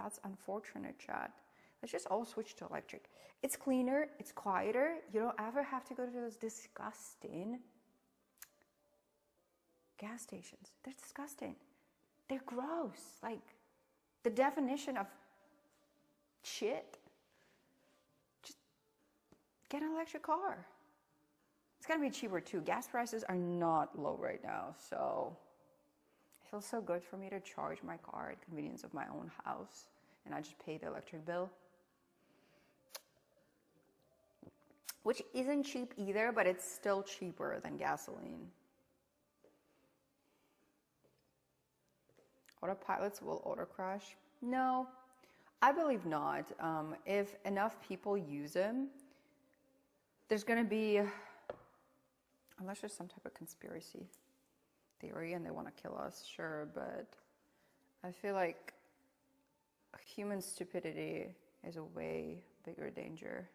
That's unfortunate, chat. Let's just all switch to electric. It's cleaner, it's quieter. You don't ever have to go to those disgusting gas stations. They're disgusting. They're gross. Like the definition of shit. Just get an electric car. It's gonna be cheaper too. Gas prices are not low right now, so it feels so good for me to charge my car at the convenience of my own house and I just pay the electric bill. Which isn't cheap either, but it's still cheaper than gasoline. Autopilots will auto crash? No, I believe not. If enough people use them, there's going to be, unless there's some type of conspiracy theory and they want to kill us, sure, but I feel like human stupidity is a way bigger danger.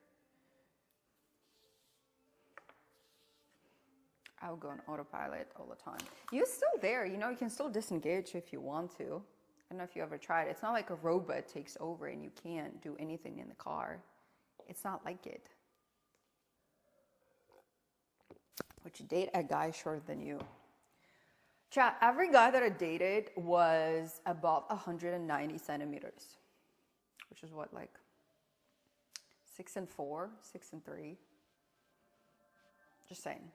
I would go on autopilot all the time. You're still there, you know, you can still disengage if you want to. I don't know if you ever tried. It's not like a robot takes over and you can't do anything in the car. It's not like it. Would you date a guy shorter than you? Chat, every guy that I dated was above 190 centimeters, which is what, like 6'4", 6'3". Just saying.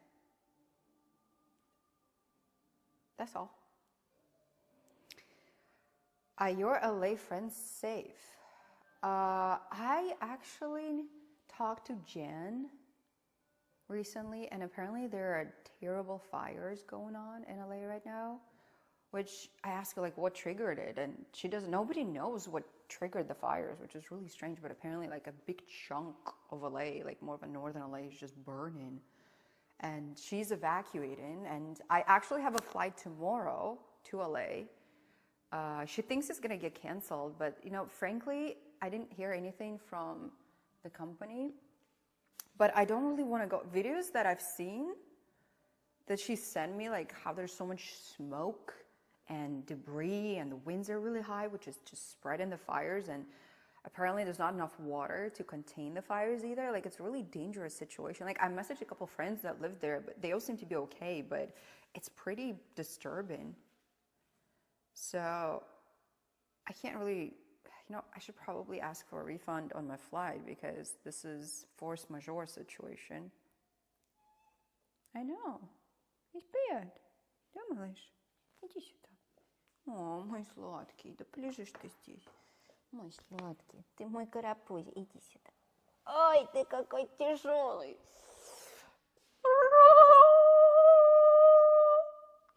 That's all. Are your LA friends safe? I actually talked to Jen recently, and apparently there are terrible fires going on in LA right now, which I asked her, like, what triggered it? And she doesn't, nobody knows what triggered the fires, which is really strange, but apparently like a big chunk of LA, like more of a northern LA, is just burning. And she's evacuating, and I actually have a flight tomorrow to LA. She thinks it's gonna get canceled, but you know, frankly, I didn't hear anything from the company. But I don't really want to go. Videos that I've seen that she sent me, like how there's so much smoke and debris, and the winds are really high, which is just spreading the fires, and apparently there's not enough water to contain the fires either. Like, it's a really dangerous situation. Like, I messaged a couple friends that live there, but they all seem to be okay, but it's pretty disturbing. So I can't really, you know, I should probably ask for a refund on my flight because this is force majeure situation. I know. It's bad. Да, малыш? Иди сюда. О, мой сладкий, да полежишь ты здесь. Мой сладкий, ты мой карапуз, иди сюда. Ой, ты какой тяжелый.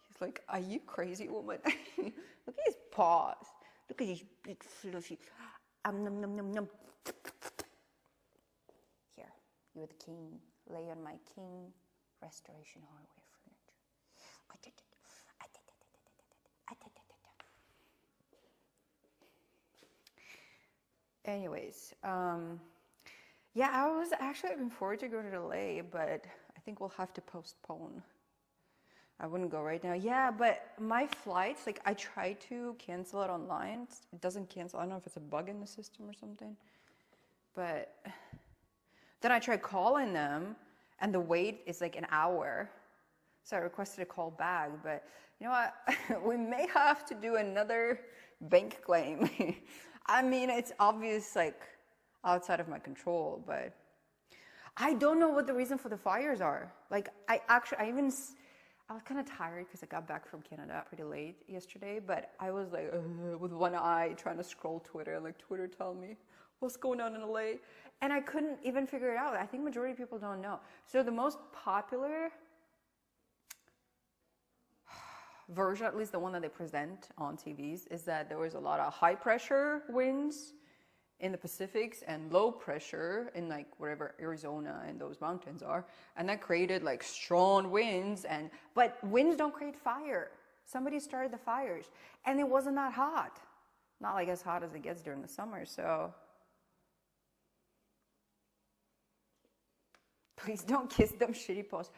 He's like, are you crazy, woman? Look at his paws. Look at his big fluffy. Nom, nom, nom, nom. Here, you're the king. Lay on my king restoration hardware furniture. Anyways, yeah, I was actually looking forward to go to LA, but I think we'll have to postpone. I wouldn't go right now. Yeah, but my flights, like, I tried to cancel it online. It doesn't cancel. I don't know if it's a bug in the system or something. But then I tried calling them, and the wait is like an hour. So I requested a call back, but you know what? We may have to do another bank claim. I mean, it's obvious, like, outside of my control, but I don't know what the reason for the fires are. Like, I was kind of tired because I got back from Canada pretty late yesterday, but I was like, with one eye trying to scroll Twitter, like, Twitter, tell me what's going on in LA. And I couldn't even figure it out. I think majority of people don't know. So the most popular version, at least the one that they present on TVs, is that there was a lot of high pressure winds in the Pacifics and low pressure in, like, wherever Arizona and those mountains are, and that created like strong winds. But winds don't create fire. Somebody started the fires, and it wasn't that hot, not like as hot as it gets during the summer. So please don't kiss them shitty posts.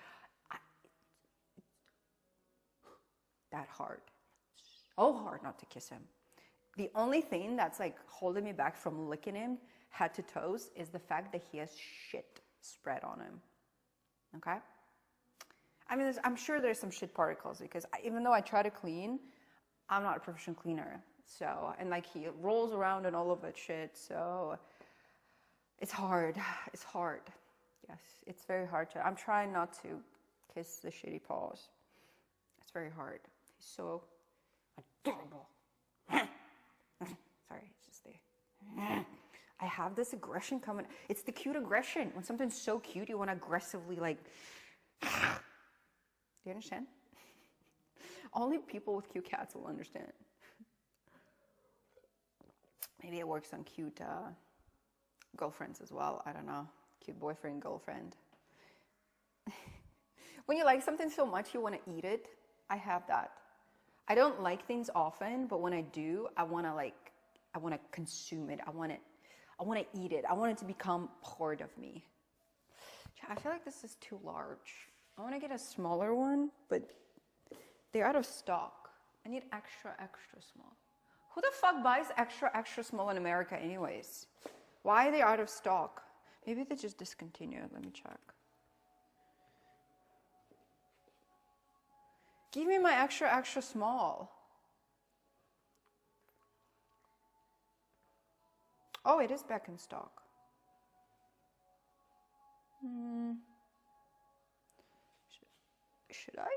That hard. So hard not to kiss him. The only thing that's like holding me back from licking him head to toes is the fact that he has shit spread on him. Okay? I mean, I'm sure there's some shit particles because even though I try to clean, I'm not a professional cleaner. So, and like he rolls around and all of that shit. So it's hard. It's hard. Yes, it's very hard to. I'm trying not to kiss the shitty paws. It's very hard. He's so adorable. Sorry, it's just there. I have this aggression coming. It's the cute aggression. When something's so cute, you want to aggressively like. Do you understand? Only people with cute cats will understand. Maybe it works on cute girlfriends as well. I don't know. Cute boyfriend, girlfriend. When you like something so much, you want to eat it. I have that. I don't like things often, but when I do, I want to consume it. I want to eat it. I want it to become part of me. I feel like this is too large. I want to get a smaller one, but they're out of stock. I need extra, extra small. Who the fuck buys extra, extra small in America anyways? Why are they out of stock? Maybe they just discontinued. Let me check. Give me my extra, extra small. Oh, it is back in stock. Should I?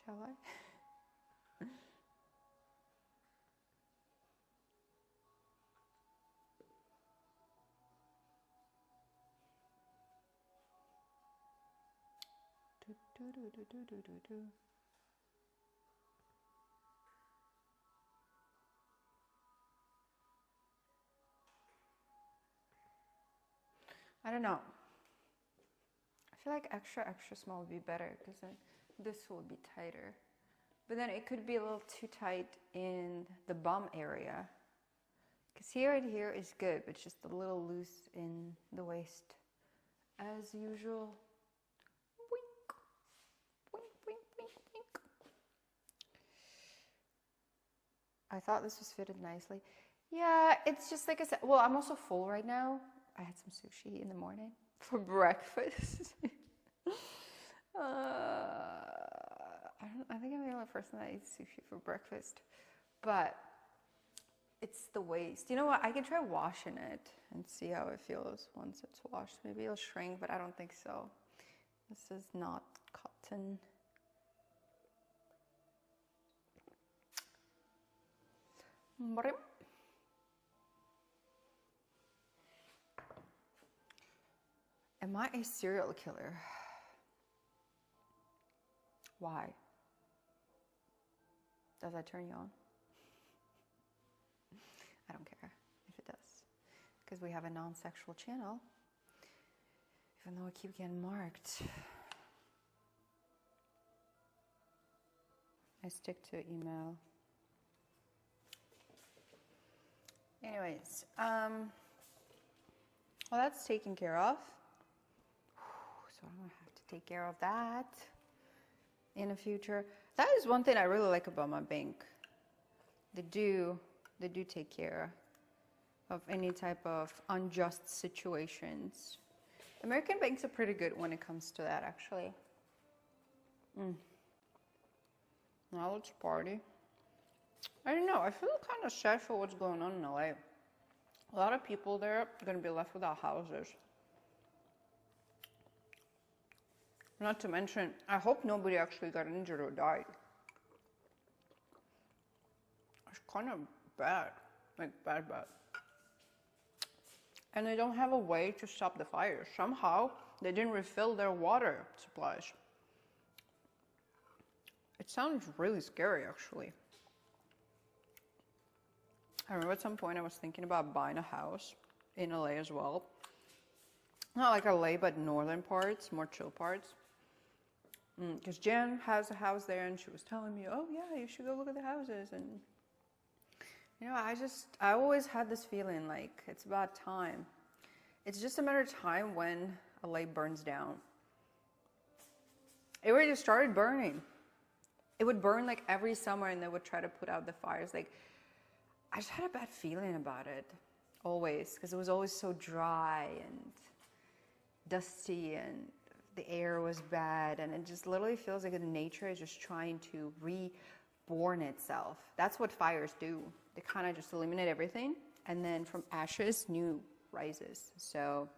Shall I? I don't know. I feel like extra, extra small would be better because then this will be tighter. But then it could be a little too tight in the bum area. Because here and here is good, but it's just a little loose in the waist. As usual. Wink. Wink, wink, wink, wink. I thought this was fitted nicely. Yeah, it's just like I said. Well, I'm also full right now. I had some sushi in the morning for breakfast. I think I'm the only person that eats sushi for breakfast. But it's the waist. You know what? I can try washing it and see how it feels once it's washed. Maybe it'll shrink, but I don't think so. This is not cotton. Am I a serial killer? Why? Does that turn you on? I don't care if it does. Because we have a non-sexual channel. Even though I keep getting marked. I stick to email. Anyways, well, that's taken care of. So I'm gonna have to take care of that in the future. That is one thing I really like about my bank. They do take care of any type of unjust situations. American banks are pretty good when it comes to that, actually. Now let's party. I don't know, I feel kind of sad for what's going on in LA. A lot of people there are going to be left without houses. Not to mention, I hope nobody actually got injured or died. It's kind of bad, like bad. And they don't have a way to stop the fire. Somehow, they didn't refill their water supplies. It sounds really scary, actually. I remember at some point I was thinking about buying a house in LA as well. Not like LA, but northern parts, more chill parts. Because Jen has a house there and she was telling me, oh yeah, you should go look at the houses. And you know, I always had this feeling like it's about time. It's just a matter of time when LA burns down. it already started burning. It would burn like every summer, and they would try to put out the fires. Like, I just had a bad feeling about it, always, because it was always so dry and dusty, and the air was bad, and it just literally feels like nature is just trying to reborn itself. That's what fires do. They kind of just eliminate everything, and then from ashes, new rises. So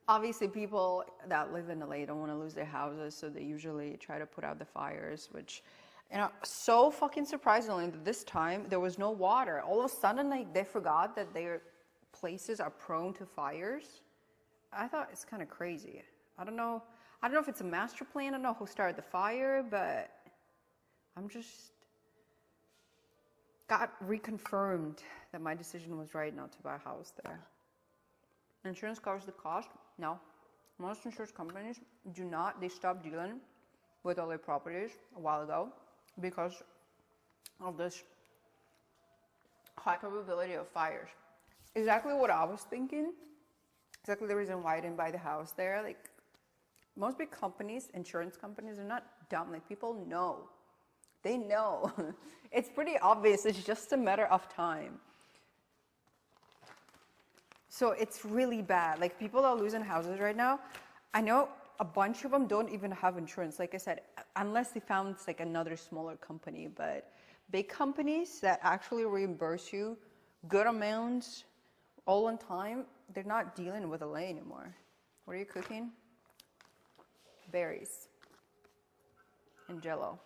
obviously people that live in LA don't want to lose their houses, so they usually try to put out the fires, which, you know, so fucking surprisingly, this time there was no water. All of a sudden, like, they forgot that their places are prone to fires. I thought it's kind of crazy. I don't know if it's a master plan. I don't know who started the fire, but I'm just got reconfirmed that my decision was right not to buy a house there. Insurance covers the cost. No, most insurance companies do not. They stopped dealing with all their properties a while ago because of this high probability of fires. Exactly what I was thinking. Exactly the reason why I didn't buy the house there. Like, most big companies, insurance companies, are not dumb. Like, people know. They know. It's pretty obvious. It's just a matter of time. So it's really bad. Like, people are losing houses right now. I know a bunch of them don't even have insurance. Like I said, unless they found like another smaller company. But big companies that actually reimburse you good amounts all on time, they're not dealing with LA anymore. What are you cooking? Berries and Jello.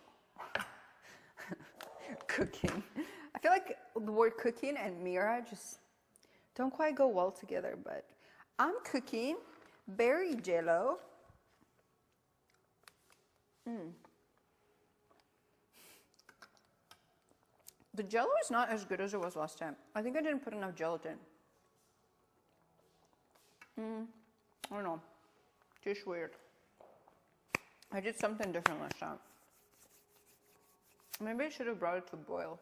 Cooking. I feel like the word cooking and Mira just don't quite go well together, but I'm cooking berry Jello. The Jello is not as good as it was last time. I think I didn't put enough gelatin. I don't know. Just weird. I did something different last time. Maybe I should have brought it to boil.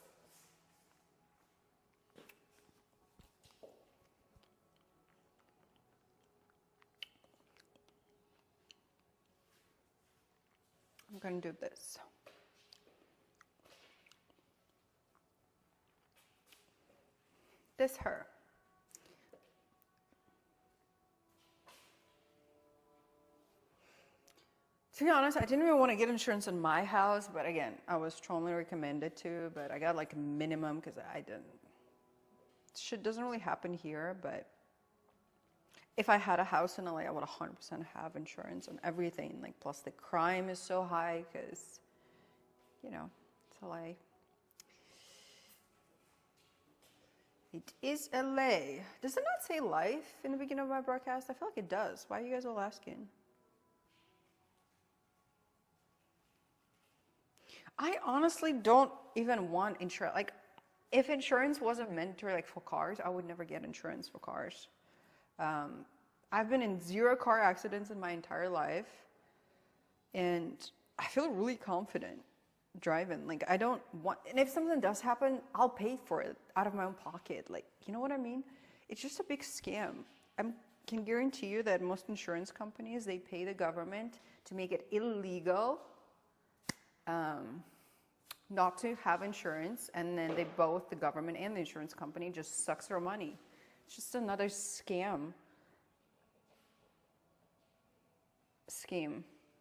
I'm gonna do this. This her. To be honest, I didn't even want to get insurance in my house, but again, I was strongly recommended to, but I got like a minimum because I didn't. Shit doesn't really happen here, but if I had a house in LA, I would 100% have insurance on everything. Like, plus the crime is so high because, you know, it's LA. It is LA. Does it not say life in the beginning of my broadcast? I feel like it does. Why are you guys all asking? I honestly don't even want insurance. Like, if insurance wasn't meant to, like, for cars, I would never get insurance for cars. I've been in 0 car accidents in my entire life, and I feel really confident driving. Like, I don't want, and if something does happen, I'll pay for it out of my own pocket. Like, you know what I mean? It's just a big scam. I can guarantee you that most insurance companies, they pay the government to make it illegal not to have insurance, and then they both, the government and the insurance company, just sucks their money. It's just another scheme,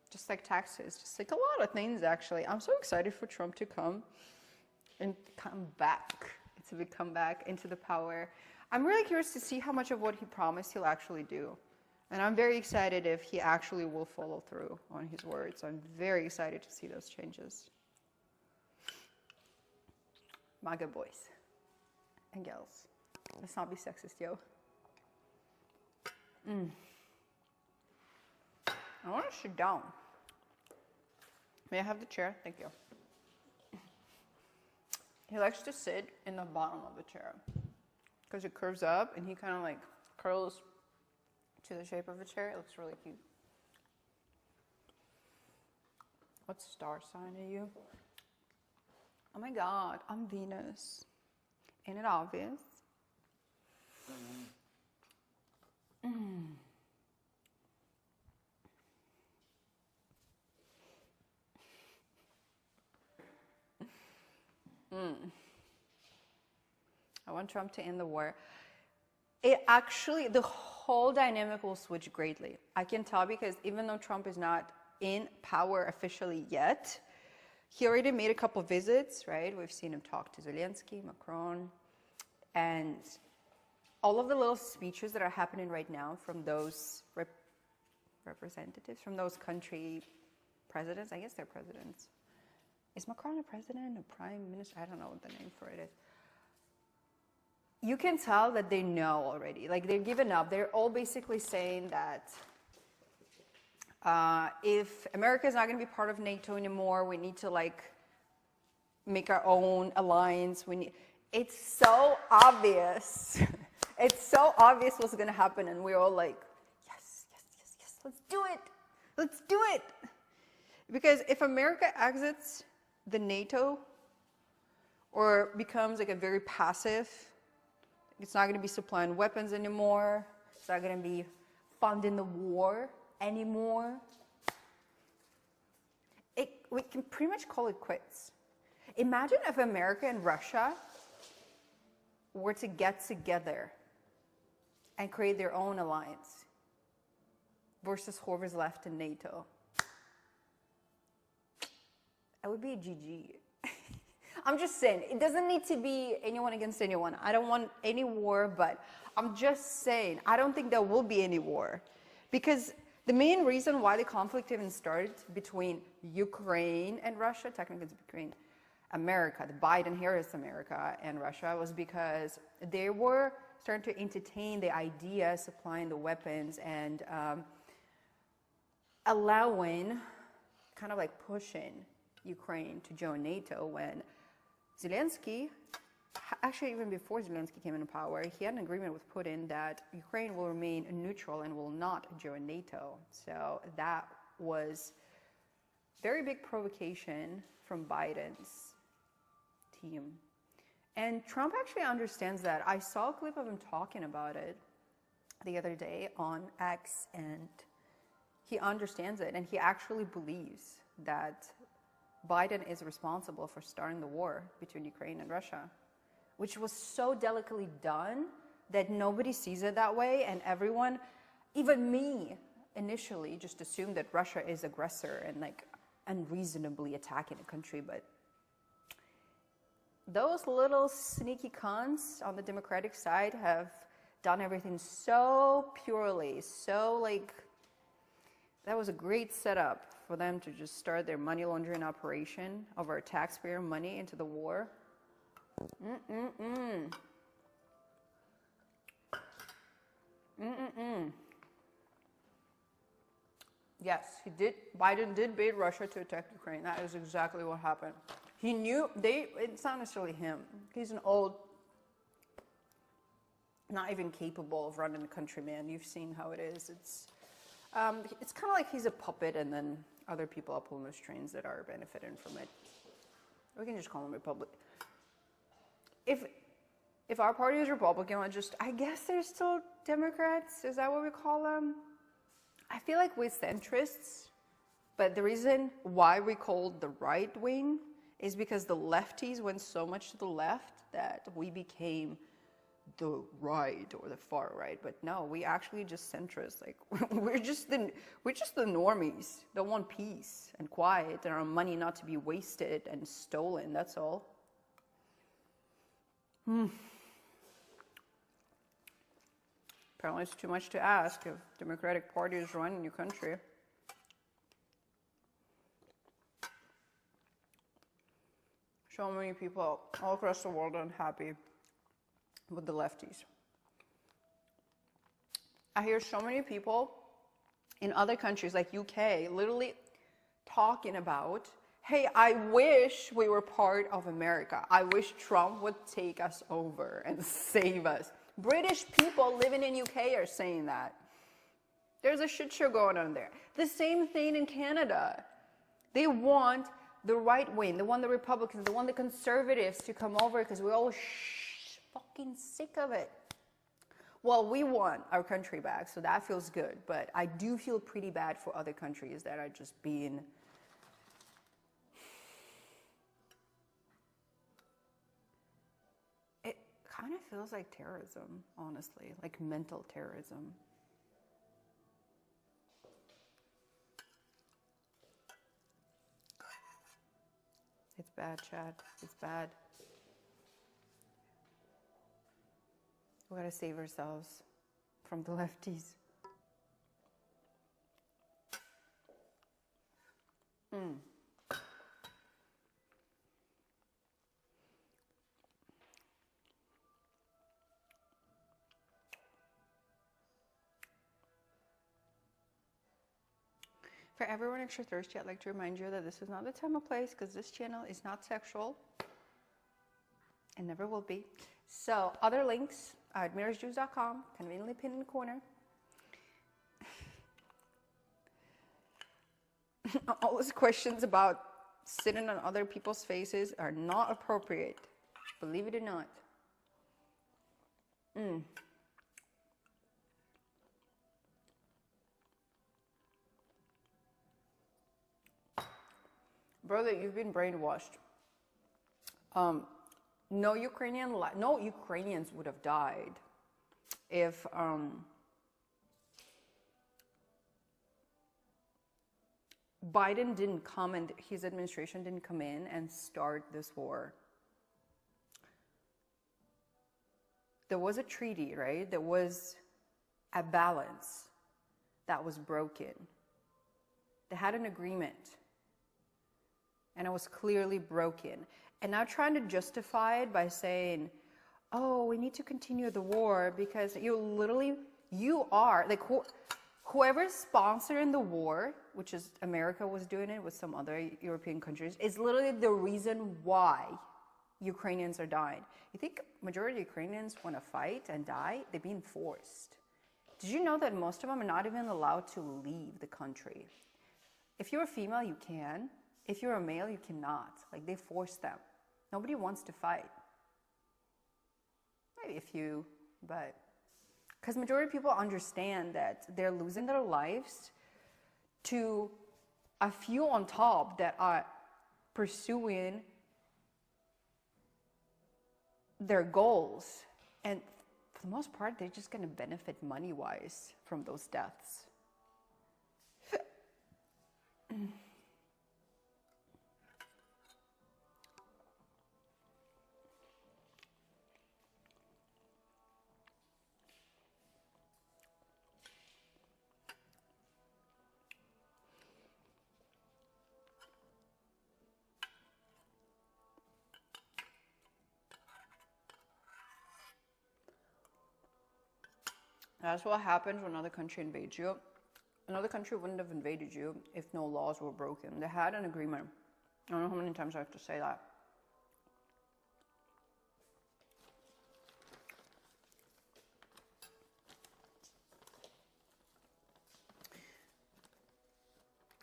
just like taxes, just like a lot of things, actually. I'm so excited for Trump to come and come back. It's a big comeback into the power. I'm really curious to see how much of what he promised he'll actually do. And I'm very excited if he actually will follow through on his words. I'm very excited to see those changes. MAGA boys and girls. Let's not be sexist, yo. I want to sit down. May I have the chair? Thank you. He likes to sit in the bottom of the chair because it curves up, and he kind of like curls to the shape of a chair. It looks really cute. What star sign are you? Oh my God, I'm Venus. Ain't it obvious? I want Trump to end the war. It actually, the whole dynamic will switch greatly. I can tell because even though Trump is not in power officially yet, he already made a couple visits, right? We've seen him talk to Zelensky, Macron, and all of the little speeches that are happening right now from those representatives, from those country presidents. I guess they're presidents. Is Macron a president, a prime minister? I don't know what the name for it is. You can tell that they know already. Like, they've given up. They're all basically saying that if America is not going to be part of NATO anymore, we need to, like, make our own alliance. It's so obvious. It's so obvious what's going to happen. And we're all like, yes, yes, yes, yes, let's do it. Let's do it. Because if America exits the NATO or becomes like a very passive, it's not going to be supplying weapons anymore. It's not going to be funding the war anymore. We can pretty much call it quits. Imagine if America and Russia were to get together and create their own alliance versus whoever's left in NATO. That would be a GG. I'm just saying, it doesn't need to be anyone against anyone. I don't want any war, but I'm just saying, I don't think there will be any war. Because the main reason why the conflict even started between Ukraine and Russia, technically it's between America, the Biden-Harris America and Russia, was because they were starting to entertain the idea of supplying the weapons and allowing, kind of like pushing Ukraine to join NATO when Zelensky, actually even before Zelensky came into power, he had an agreement with Putin that Ukraine will remain neutral and will not join NATO. So that was very big provocation from Biden's team. And Trump actually understands that. I saw a clip of him talking about it the other day on X, and he understands it, and he actually believes that Biden is responsible for starting the war between Ukraine and Russia, which was so delicately done that nobody sees it that way, and everyone, even me, initially just assumed that Russia is aggressor and like unreasonably attacking a country, but those little sneaky cons on the Democratic side have done everything so purely, so like, that was a great setup for them to just start their money laundering operation of our taxpayer money into the war. Yes, Biden did bait Russia to attack Ukraine. That is exactly what happened. He knew, it's not necessarily him. He's an old, not even capable of running the country, man. You've seen how it is. It's kind of like he's a puppet and then other people are pulling the strings that are benefiting from it. We can just call him Republic. If our party is Republican, I guess they're still Democrats. Is that what we call them? I feel like we're centrists, but the reason why we called the right wing is because the lefties went so much to the left that we became the right or the far right. But no, we actually just centrists. Like we're just the normies that want peace and quiet and our money not to be wasted and stolen. That's all. Apparently it's too much to ask if Democratic Party is running your country. So many people all across the world are unhappy with the lefties. I hear so many people in other countries like UK literally talking about, hey, I wish we were part of America. I wish Trump would take us over and save us. British people living in UK are saying that. There's a shit show going on there. The same thing in Canada. They want the right wing, they want the Republicans, they want the conservatives to come over because we're all fucking sick of it. Well, we want our country back, so that feels good. But I do feel pretty bad for other countries that are just being feels like terrorism, honestly, like mental terrorism. It's bad, Chad. It's bad. We gotta save ourselves from the lefties. For everyone extra thirsty, I'd like to remind you that this is not the time or place because this channel is not sexual and never will be. So other links at mirrorsjuice.com, conveniently pinned in the corner. All those questions about sitting on other people's faces are not appropriate, believe it or not. Brother, you've been brainwashed. No Ukrainians would have died if Biden didn't come and his administration didn't come in and start this war. There was a treaty, right? There was a balance that was broken. They had an agreement, and it was clearly broken. And now trying to justify it by saying, oh, we need to continue the war because you are, like, whoever's sponsoring the war, which is America was doing it with some other European countries, is literally the reason why Ukrainians are dying. You think majority of Ukrainians want to fight and die? They're being forced. Did you know that most of them are not even allowed to leave the country? If you're a female, you can. If you're a male, you cannot. Like, they force them. Nobody wants to fight. Maybe a few, but... Because majority of people understand that they're losing their lives to a few on top that are pursuing their goals. And for the most part, they're just going to benefit money-wise from those deaths. That's what happens when another country invades you. Another country wouldn't have invaded you if no laws were broken. They had an agreement. I don't know how many times I have to say that.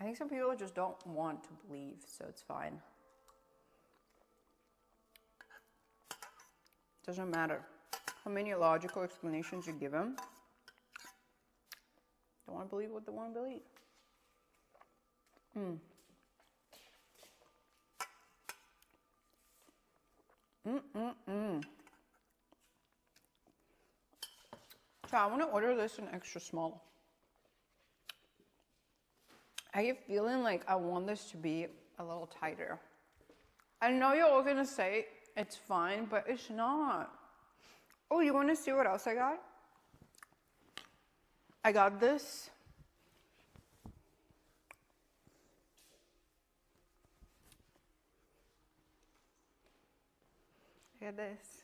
I think some people just don't want to believe, so it's fine. Doesn't matter how many logical explanations you give them. They want to believe what they want to believe. So I want to order this in extra small. I get feeling like I want this to be a little tighter. I know you're all going to say it's fine, but it's not. Oh, you want to see what else I got? I got this. Look at this.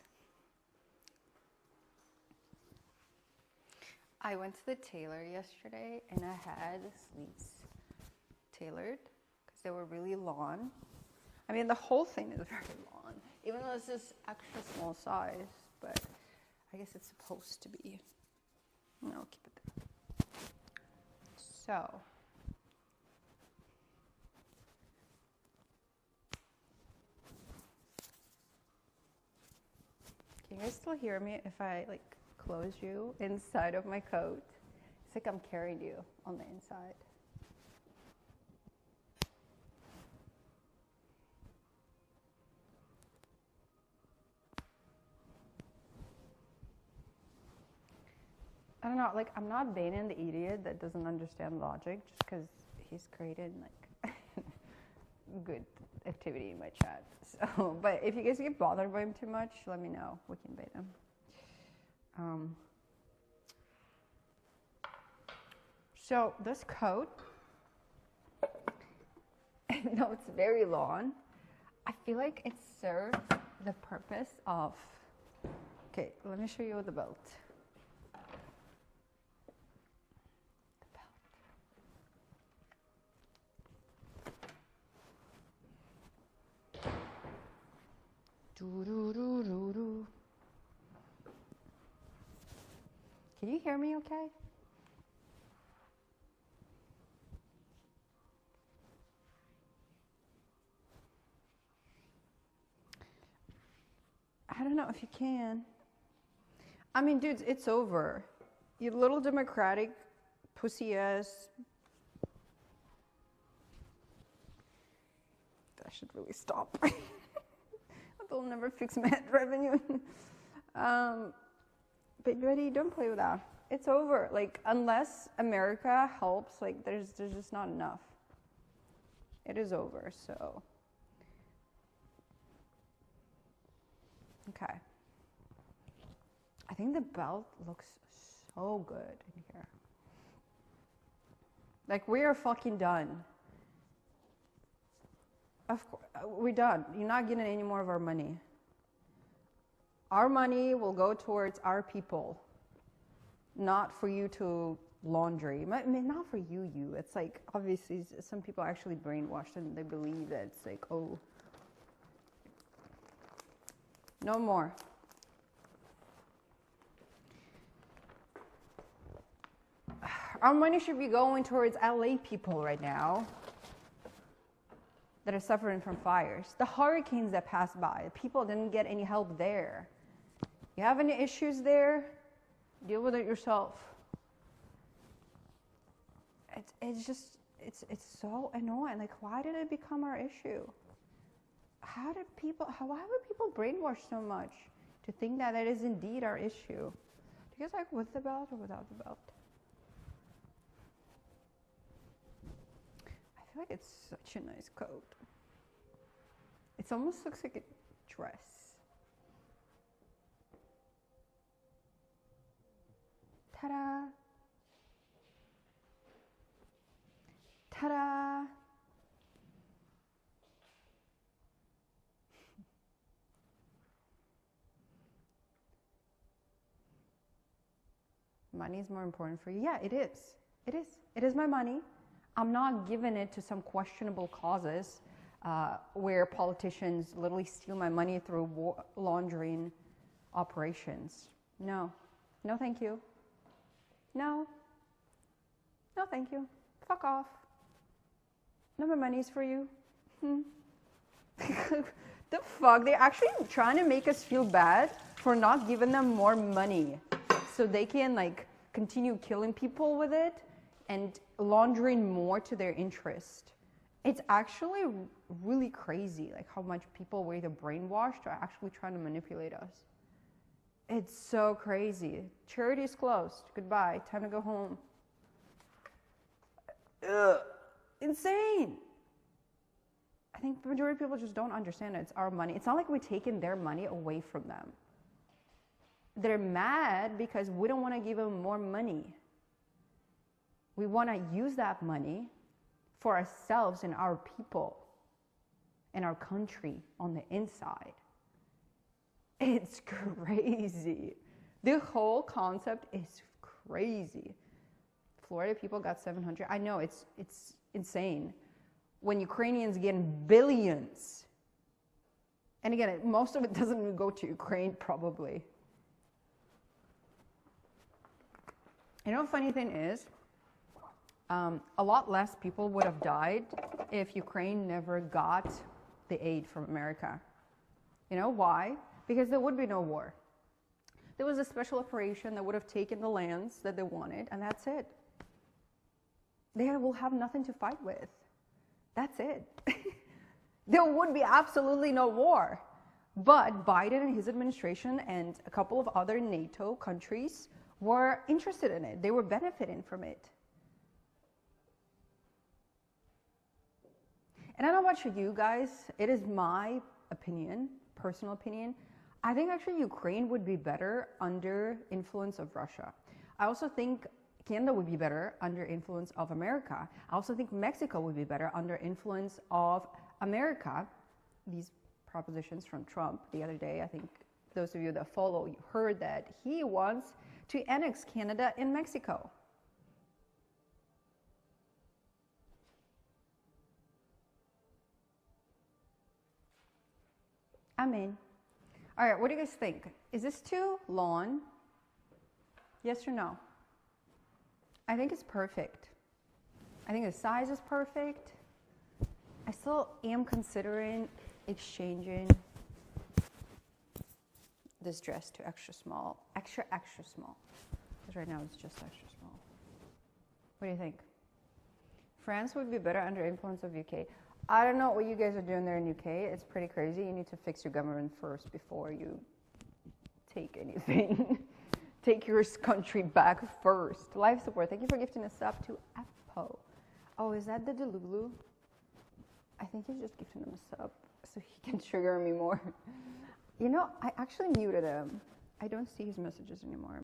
I went to the tailor yesterday and I had the sleeves tailored because they were really long. I mean, the whole thing is very long, even though this is extra small size, but I guess it's supposed to be. No, keep it there. So, can you guys still hear me if I like close you inside of my coat? It's like I'm carrying you on the inside. I don't know, like, I'm not baiting the idiot that doesn't understand logic just because he's created, like, good activity in my chat. So, but if you guys get bothered by him too much, let me know. We can bait him. So this coat, though it's very long, I feel like it served the purpose of, okay, let me show you the belt. Can you hear me okay? I don't know if you can. I mean, dudes, it's over. You little democratic pussy ass. I should really stop. That'll never fix my ad revenue. But buddy, don't play with that. It's over. Like, unless America helps, like, there's just not enough. It is over, so. Okay. I think the belt looks so good in here. Like, we are fucking done. Of course, we're done. You're not getting any more of our money. Our money will go towards our people, not for you to laundry. I mean, not for you. It's like, obviously, some people are actually brainwashed and they believe that it's like, oh, no more. Our money should be going towards LA people right now that are suffering from fires. The hurricanes that passed by, people didn't get any help there. You have any issues there? Deal with it yourself. It's so annoying. Like, why did it become our issue? Why were people brainwashed so much to think that it is indeed our issue? Do you guys like with the belt or without the belt? I feel like it's such a nice coat. It almost looks like a dress. Ta-da! Ta-da! Money is more important for you. Yeah, it is. It is. It is my money. I'm not giving it to some questionable causes where politicians literally steal my money through laundering operations. No. No, thank you. No. No, thank you. Fuck off. No more money's for you. The fuck? They're actually trying to make us feel bad for not giving them more money so they can, like, continue killing people with it and laundering more to their interest. It's actually really crazy, like, how much people were either brainwashed or actually trying to manipulate us. It's so crazy. Charity is closed. Goodbye. Time to go home. Ugh. Insane. I think the majority of people just don't understand it. It's our money. It's not like we're taking their money away from them. They're mad because we don't want to give them more money. We want to use that money for ourselves and our people and our country on the inside. It's crazy. The whole concept is crazy. Florida people got 700. I know, it's insane. When Ukrainians get billions. And again, most of it doesn't even go to Ukraine, probably. You know, funny thing is, a lot less people would have died if Ukraine never got the aid from America. You know why? Because there would be no war. There was a special operation that would have taken the lands that they wanted, and that's it. They will have nothing to fight with. That's it. There would be absolutely no war. But Biden and his administration and a couple of other NATO countries were interested in it. They were benefiting from it. And I don't know about you guys, it is my opinion, personal opinion. I think actually Ukraine would be better under influence of Russia. I also think Canada would be better under influence of America. I also think Mexico would be better under influence of America. These propositions from Trump the other day, I think those of you that follow heard that he wants to annex Canada and Mexico. I mean, all right, what do you guys think? Is this too long? Yes or no? I think it's perfect. I think the size is perfect. I still am considering exchanging this dress to extra small, extra small. Because right now it's just extra small. What do you think? France would be better under influence of UK. I don't know what you guys are doing there in UK. It's pretty crazy. You need to fix your government first before you take anything. Take your country back first. Life support. Thank you for gifting a sub to Appo. Oh, is that the Delulu? I think he's just gifting him a sub so he can trigger me more. You know, I actually muted him. I don't see his messages anymore.